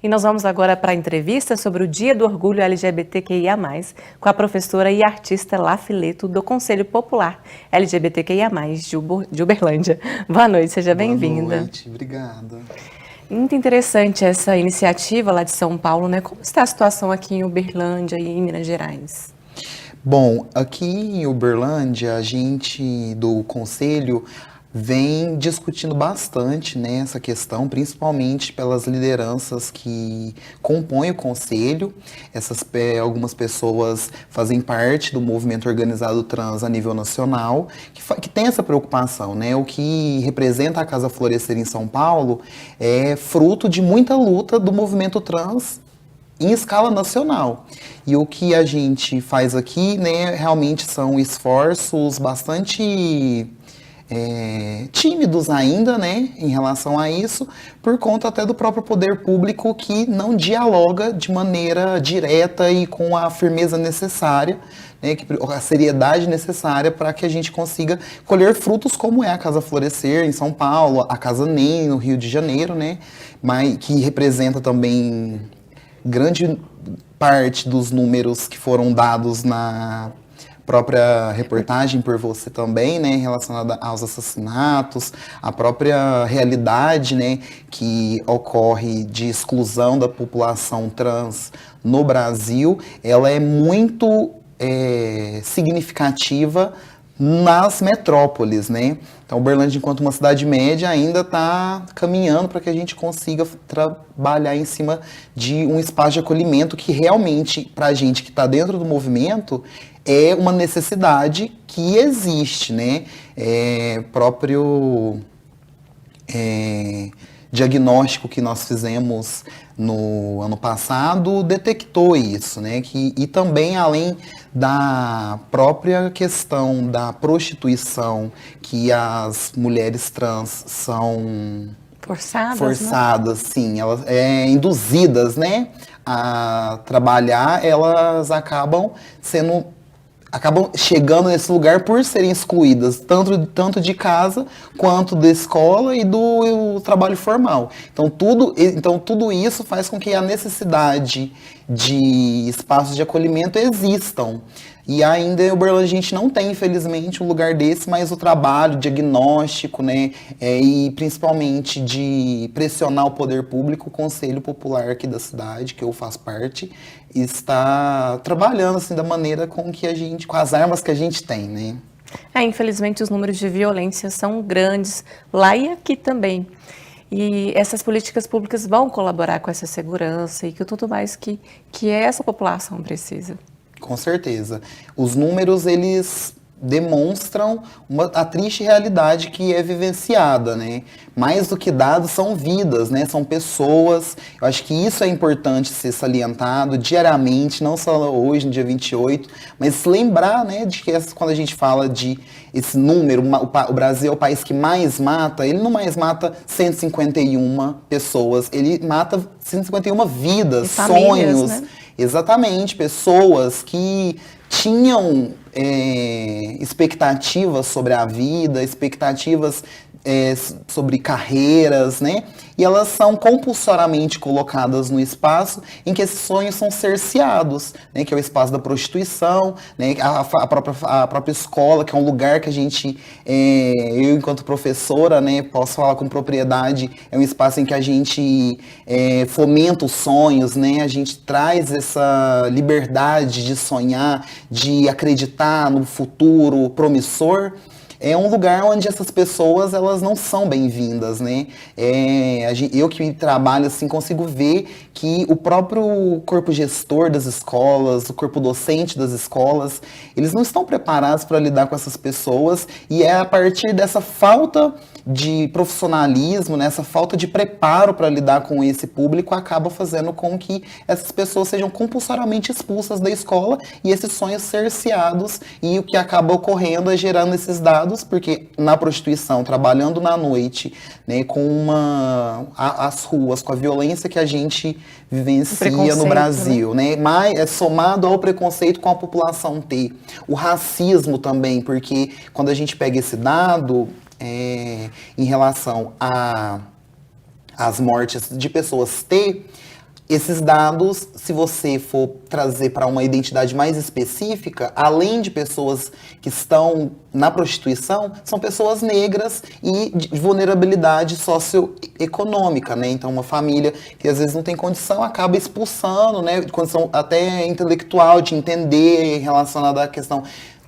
E nós vamos agora para a entrevista sobre o Dia do Orgulho LGBTQIA+, com a professora e artista Lá Fileto, do Conselho Popular LGBTQIA+, de Uberlândia. Boa noite, seja bem-vinda. Boa noite, obrigada. Muito interessante essa iniciativa lá de São Paulo, né? Como está a situação aqui em Uberlândia e em Minas Gerais? Bom, aqui em Uberlândia, a gente do Conselho vem discutindo bastante, né, essa questão, principalmente pelas lideranças que compõem o Conselho. Algumas pessoas fazem parte do movimento organizado trans a nível nacional, que tem essa preocupação, né? O que representa a Casa Florescer em São Paulo é fruto de muita luta do movimento trans em escala nacional. E o que a gente faz aqui, né, realmente são esforços bastante tímidos ainda, né, em relação a isso, por conta até do próprio poder público que não dialoga de maneira direta e com a firmeza necessária, né, a seriedade necessária para que a gente consiga colher frutos como é a Casa Florescer em São Paulo, a Casa NEM no Rio de Janeiro, né, mas que representa também grande parte dos números que foram dados na própria reportagem por você também, né, relacionada aos assassinatos, a própria realidade, né, que ocorre de exclusão da população trans no Brasil, ela é muito significativa nas metrópoles, né? Então, Uberlândia, enquanto uma cidade média, ainda está caminhando para que a gente consiga trabalhar em cima de um espaço de acolhimento que realmente, para a gente que está dentro do movimento, é uma necessidade que existe, né? Próprio diagnóstico que nós fizemos no ano passado detectou isso, né? E também, além da própria questão da prostituição, que as mulheres trans são forçadas, né? Sim, elas induzidas, né, a trabalhar, elas acabam chegando nesse lugar por serem excluídas, tanto de casa, quanto da escola e do trabalho formal. Então tudo isso faz com que a necessidade de espaços de acolhimento existam. E ainda em Uberlândia a gente não tem, infelizmente, um lugar desse, mas o trabalho diagnóstico, né, e principalmente de pressionar o poder público, o Conselho Popular aqui da cidade, que eu faço parte, está trabalhando assim da maneira com as armas que a gente tem, né? Infelizmente os números de violência são grandes lá e aqui também. E essas políticas públicas vão colaborar com essa segurança e com tudo mais que essa população precisa. Com certeza. Os números, eles demonstram a triste realidade que é vivenciada, né? Mais do que dados, são vidas, né? São pessoas. Eu acho que isso é importante ser salientado diariamente, não só hoje, no dia 28, mas lembrar, né, de que quando a gente fala de esse número, o Brasil é o país que mais mata, ele não mais mata 151 pessoas, ele mata 151 vidas, famílias, sonhos. Né? Exatamente, pessoas que tinham expectativas sobre a vida, expectativas sobre carreiras, né? E elas são compulsoriamente colocadas no espaço em que esses sonhos são cerceados, né? Que é o espaço da prostituição, né? A própria escola, que é um lugar que a gente, eu enquanto professora, né, posso falar com propriedade, é um espaço em que a gente fomenta os sonhos, né? A gente traz essa liberdade de sonhar, de acreditar no futuro promissor. É um lugar onde essas pessoas, elas não são bem-vindas, né? Eu que trabalho assim, consigo ver que o próprio corpo gestor das escolas, o corpo docente das escolas, eles não estão preparados para lidar com essas pessoas, e é a partir dessa falta de profissionalismo, né, essa falta de preparo para lidar com esse público, acaba fazendo com que essas pessoas sejam compulsoriamente expulsas da escola e esses sonhos cerceados, e o que acaba ocorrendo é gerando esses dados, porque na prostituição, trabalhando na noite, né, com as ruas, com a violência que a gente vivencia no Brasil, né? Mas somado ao preconceito com a população T, o racismo também, porque quando a gente pega esse dado em relação às mortes de pessoas T, esses dados, se você for trazer para uma identidade mais específica, além de pessoas que estão na prostituição, são pessoas negras e de vulnerabilidade socioeconômica, né? Então, uma família que às vezes não tem condição acaba expulsando, né? Condição até intelectual de entender relacionada à questão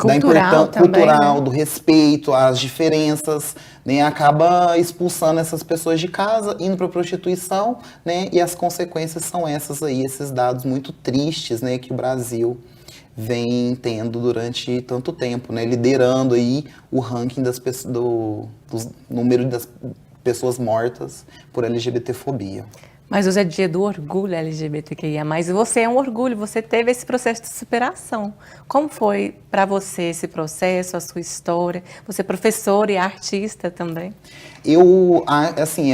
da Cultural importância também, cultural, né? do respeito às diferenças, né, acaba expulsando essas pessoas de casa, indo para a prostituição, né, e as consequências são essas aí, esses dados muito tristes, né, que o Brasil vem tendo durante tanto tempo, né, liderando aí o ranking dos número das pessoas mortas por LGBTfobia. Mas hoje é dia do orgulho LGBTQIA+, e você é um orgulho, você teve esse processo de superação. Como foi para você esse processo, a sua história? Você é professora e artista também. Assim,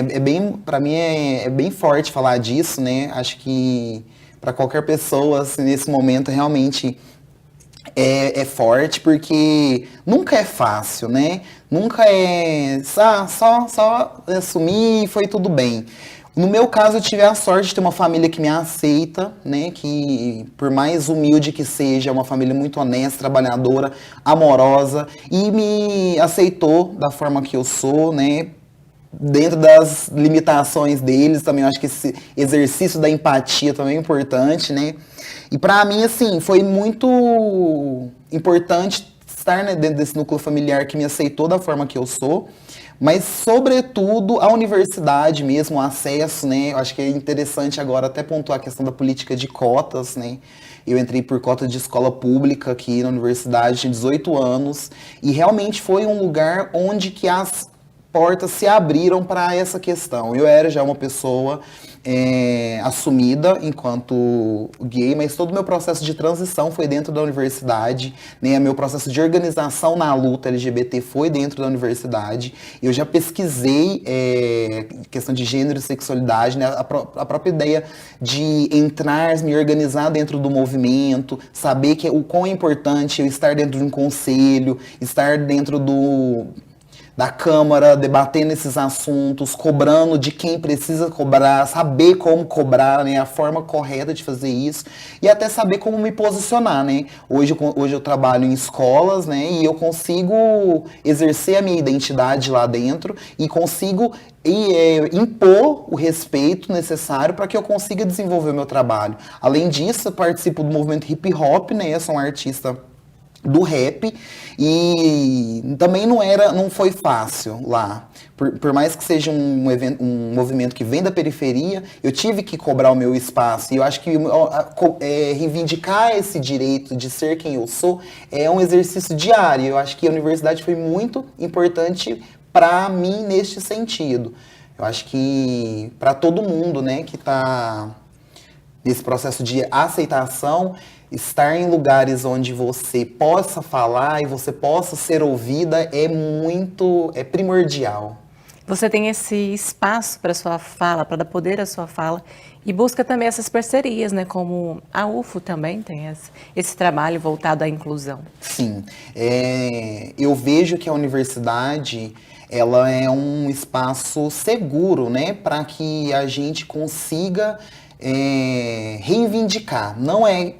para mim é bem forte falar disso, né? Acho que para qualquer pessoa, assim, nesse momento, realmente é forte, porque nunca é fácil, né? Nunca é só assumir e foi tudo bem. No meu caso, eu tive a sorte de ter uma família que me aceita, né? Que, por mais humilde que seja, é uma família muito honesta, trabalhadora, amorosa, e me aceitou da forma que eu sou, né? Dentro das limitações deles, também eu acho que esse exercício da empatia também é importante, né? E pra mim, assim, foi muito importante estar, né, dentro desse núcleo familiar que me aceitou da forma que eu sou, mas, sobretudo, a universidade mesmo, o acesso, né? Eu acho que é interessante agora até pontuar a questão da política de cotas, né? Eu entrei por cota de escola pública aqui na universidade, tinha 18 anos, e realmente foi um lugar onde que as portas se abriram para essa questão. Eu era já uma pessoa assumida enquanto gay, mas todo o meu processo de transição foi dentro da universidade, né? Meu processo de organização na luta LGBT foi dentro da universidade. Eu já pesquisei questão de gênero e sexualidade, né? A própria ideia de entrar, me organizar dentro do movimento, saber que o quão é importante eu estar dentro de um conselho, estar dentro da Câmara, debatendo esses assuntos, cobrando de quem precisa cobrar, saber como cobrar, né, a forma correta de fazer isso, e até saber como me posicionar, né. Hoje eu trabalho em escolas, né, e eu consigo exercer a minha identidade lá dentro e consigo impor o respeito necessário para que eu consiga desenvolver o meu trabalho. Além disso, eu participo do movimento hip hop, né, eu sou um artista do rap, e também não foi fácil lá. Por mais que seja um movimento que vem da periferia, eu tive que cobrar o meu espaço. E eu acho que reivindicar esse direito de ser quem eu sou é um exercício diário. Eu acho que a universidade foi muito importante para mim neste sentido. Eu acho que para todo mundo, né, que está nesse processo de aceitação, estar em lugares onde você possa falar e você possa ser ouvida é primordial. Você tem esse espaço para sua fala, para dar poder à sua fala, e busca também essas parcerias, né? Como a UFO também tem esse trabalho voltado à inclusão. Sim, eu vejo que a universidade ela é um espaço seguro, né, para que a gente consiga reivindicar. Não é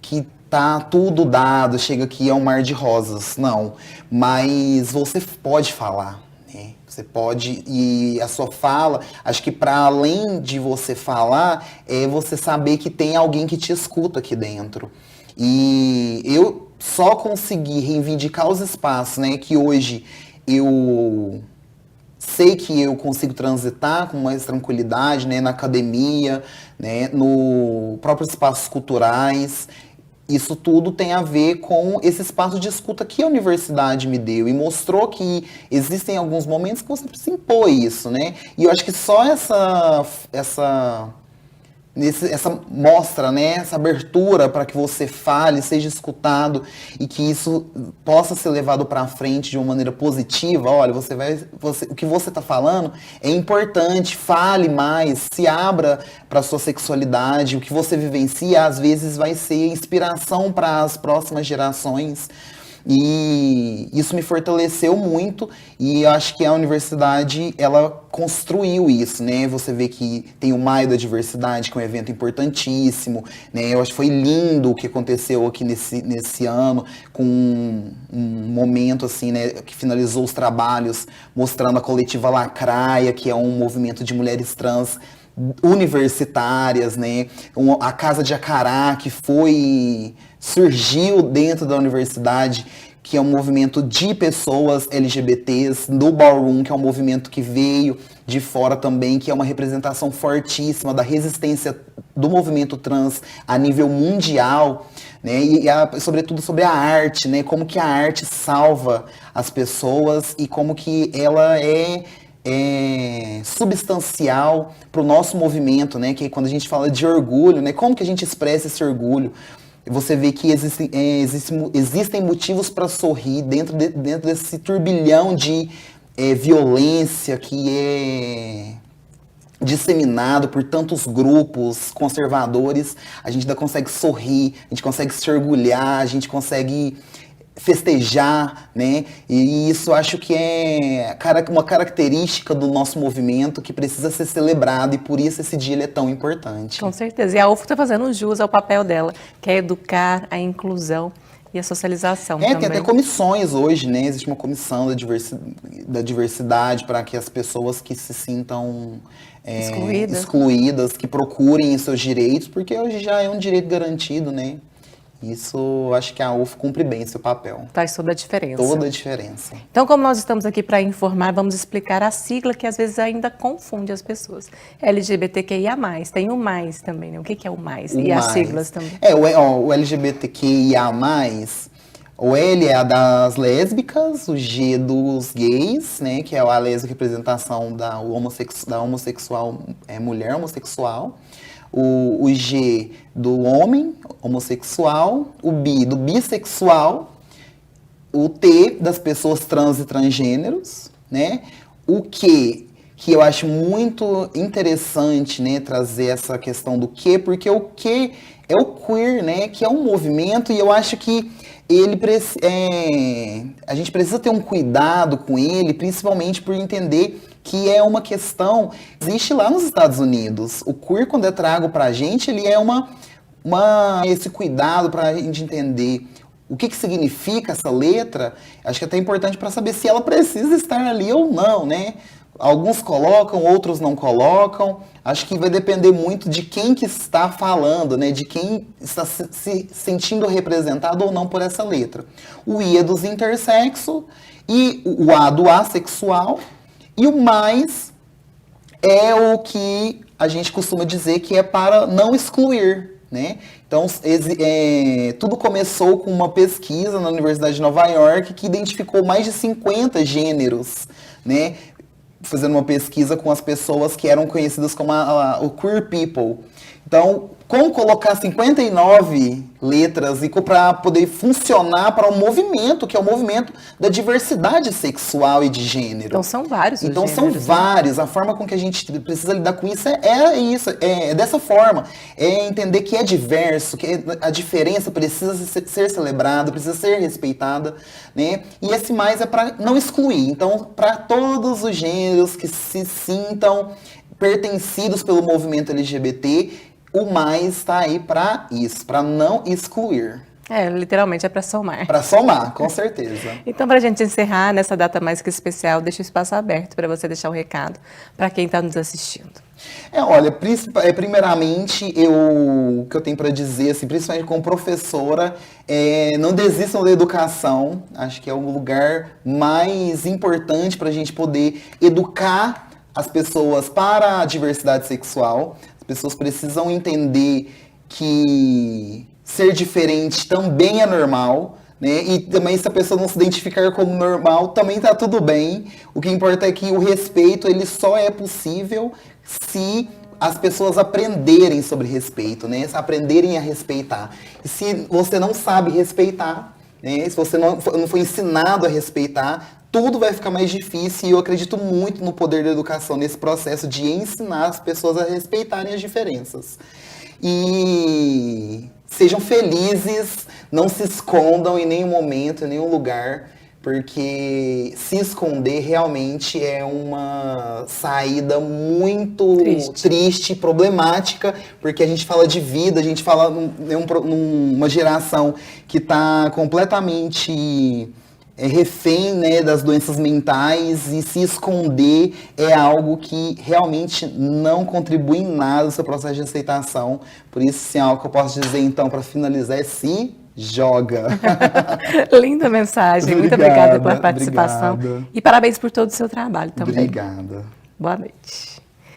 que tá tudo dado, chega aqui é um mar de rosas, não. Mas você pode falar, né? Você pode, e a sua fala, acho que para além de você falar, é você saber que tem alguém que te escuta aqui dentro. E eu só consegui reivindicar os espaços, né, que hoje eu sei que eu consigo transitar com mais tranquilidade, né, na academia, né, no próprios espaços culturais. Isso tudo tem a ver com esse espaço de escuta que a universidade me deu e mostrou que existem alguns momentos que você precisa impor isso, né? E eu acho que só essa mostra, né, essa abertura para que você fale, seja escutado e que isso possa ser levado para frente de uma maneira positiva. Olha, o que você está falando é importante, fale mais, se abra para a sua sexualidade, o que você vivencia às vezes vai ser inspiração para as próximas gerações. E isso me fortaleceu muito, e eu acho que a universidade, ela construiu isso, né? Você vê que tem o Maio da Diversidade, que é um evento importantíssimo, né? Eu acho que foi lindo o que aconteceu aqui nesse ano, com um momento, assim, né, que finalizou os trabalhos, mostrando a Coletiva Lacraia, que é um movimento de mulheres trans universitárias, né? A Casa de Acará, que surgiu dentro da universidade, que é um movimento de pessoas LGBTs, do Ballroom, que é um movimento que veio de fora também, que é uma representação fortíssima da resistência do movimento trans a nível mundial, né? Sobretudo sobre a arte, né? Como que a arte salva as pessoas e como que ela é substancial para o nosso movimento, né? Que quando a gente fala de orgulho, né? Como que a gente expressa esse orgulho? Você vê que existem motivos para sorrir dentro desse turbilhão de violência que é disseminado por tantos grupos conservadores. A gente ainda consegue sorrir, a gente consegue se orgulhar, a gente consegue festejar, né? E isso acho que é uma característica do nosso movimento que precisa ser celebrado, e por isso esse dia ele é tão importante. Com certeza. E a UFO está fazendo jus ao papel dela, que é educar a inclusão e a socialização também. Tem até comissões hoje, né? Existe uma comissão da diversidade para que as pessoas que se sintam excluídas, que procurem seus direitos, porque hoje já é um direito garantido, né? Isso, acho que a UFO cumpre bem seu papel. Faz toda a diferença. Toda a diferença. Então, como nós estamos aqui para informar, vamos explicar a sigla que às vezes ainda confunde as pessoas. LGBTQIA+, tem o mais também, né? O que é o mais? E as siglas também. O LGBTQIA+, o L é a das lésbicas, o G dos gays, né? Que é a lésbica representação da homossexual, mulher homossexual. O G do homem homossexual, o B do bissexual, o T das pessoas trans e transgêneros, né? O Q, que eu acho muito interessante, né, trazer essa questão do Q, porque o Q é o queer, né, que é um movimento, e eu acho que a gente precisa ter um cuidado com ele, principalmente por entender que é uma questão que existe lá nos Estados Unidos. O queer, quando é trago pra gente, ele é esse cuidado pra gente entender o que significa essa letra. Acho que é até importante para saber se ela precisa estar ali ou não, né? Alguns colocam, outros não colocam. Acho que vai depender muito de quem que está falando, né? De quem está se sentindo representado ou não por essa letra. O I é dos intersexo, e o A do assexual, e o mais é o que a gente costuma dizer que é para não excluir, né? Então, tudo começou com uma pesquisa na Universidade de Nova York que identificou mais de 50 gêneros, né? Fazendo uma pesquisa com as pessoas que eram conhecidas como o queer people. Então, como colocar 59 letras e para poder funcionar para um movimento, que é o movimento da diversidade sexual e de gênero. Então, são vários Então, gêneros, são vários. A forma com que a gente precisa lidar com isso é dessa forma. É entender que é diverso, que a diferença precisa ser celebrada, precisa ser respeitada, né? E esse mais é para não excluir. Então, para todos os gêneros que se sintam pertencidos pelo movimento LGBT, o mais está aí para isso, para não excluir. Literalmente é para somar. Para somar, com certeza. Então, para a gente encerrar nessa data mais que especial, deixa o espaço aberto para você deixar o recado para quem está nos assistindo. Olha, primeiramente, o que eu tenho para dizer, assim, principalmente como professora, não desistam da educação. Acho que é o lugar mais importante para a gente poder educar as pessoas para a diversidade sexual. As pessoas precisam entender que ser diferente também é normal, né? E também, se a pessoa não se identificar como normal, também tá tudo bem. O que importa é que o respeito, ele só é possível se as pessoas aprenderem sobre respeito, né? Aprenderem a respeitar. E se você não sabe respeitar, né? Se você não foi ensinado a respeitar, tudo vai ficar mais difícil e eu acredito muito no poder da educação nesse processo de ensinar as pessoas a respeitarem as diferenças. E sejam felizes, não se escondam em nenhum momento, em nenhum lugar, porque se esconder realmente é uma saída muito triste, problemática, porque a gente fala de vida, a gente fala numa geração que está completamente refém, né, das doenças mentais, e se esconder é algo que realmente não contribui em nada no seu processo de aceitação. Por isso, sim, algo que eu posso dizer, então, para finalizar, é se joga. Linda mensagem. Muito obrigada pela participação. Obrigada. E parabéns por todo o seu trabalho também. Obrigada. Boa noite.